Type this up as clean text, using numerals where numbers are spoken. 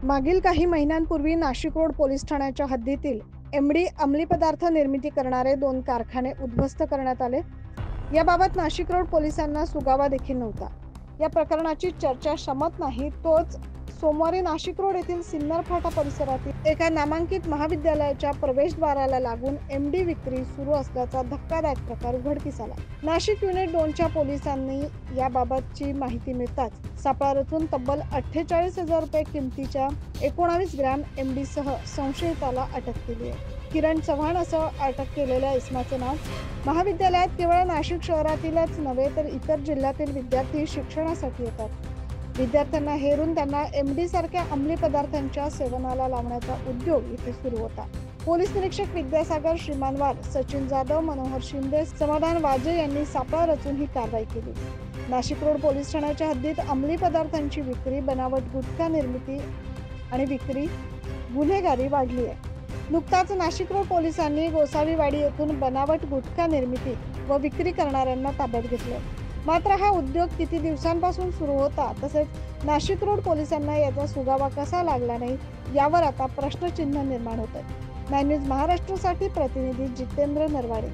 मागील काही महिन्यांपूर्वी नाशिक रोड पोलीस ठाण्याच्या हद्दीतील एमडी अंमली पदार्थ निर्मिती करणारे 2 कारखाने उद्ध्वस्त करण्यात आले. याबाबत नाशिक रोड पोलिसांना सुगावा देखील नव्हता. या प्रकरणाची चर्चा शमत नाही तोच सोमवारी नाशिक रोड येथील सिन्नर फाटा परिसरातील एका नामांकित महाविद्यालयाच्या प्रवेशद्वाराला लागून एमडी विक्री सुरू असल्याचा धक्कादायक प्रकार उघडकीस आला. नाशिक युनिट 2च्या पोलिसांनी याबाबतची माहिती मिळताच सापळा रचून तब्बल 48,000 रुपये किमतीच्या 19 ग्रॅम एमडी सह संशयिताला अटक केली आहे. किरण चव्हाण असं अटक केलेल्या इसमाचे नाव. महाविद्यालयात केवळ नाशिक शहरातीलच नव्हे तर इतर जिल्ह्यातील विद्यार्थी शिक्षणासाठी येतात. विद्यार्थ्यांना हेरून त्यांना एमडी सारख्या अंमली पदार्थांच्या सेवनाला लावण्याचा उद्योग इथे सुरू होता. पोलीस निरीक्षक विद्यासागर श्रीमानवार, सचिन जाधव, मनोहर शिंदे, समाधान वाजे यांनी सापळा रचून ही कारवाई केली. नाशिक रोड पोलीस ठाण्याच्या हद्दीत अंमली पदार्थांची विक्री, बनावट गुटखा निर्मिती आणि विक्री गुन्हेगारी वाढली आहे. नुकताच नाशिक रोड पोलिसांनी गोसावीवाडी येथून बनावट गुटखा निर्मिती व विक्री करणाऱ्यांना ताब्यात घेतले. मात्र हा उद्योग किती दिवसांपासून सुरू होता, तसेच नाशिक रोड पोलिसांना याचा सुगावा कसा लागला नाही यावर आता प्रश्नचिन्ह निर्माण होत आहे. 9 न्यूज महाराष्ट्रासाठी प्रतिनिधी जितेंद्र नरवाडे.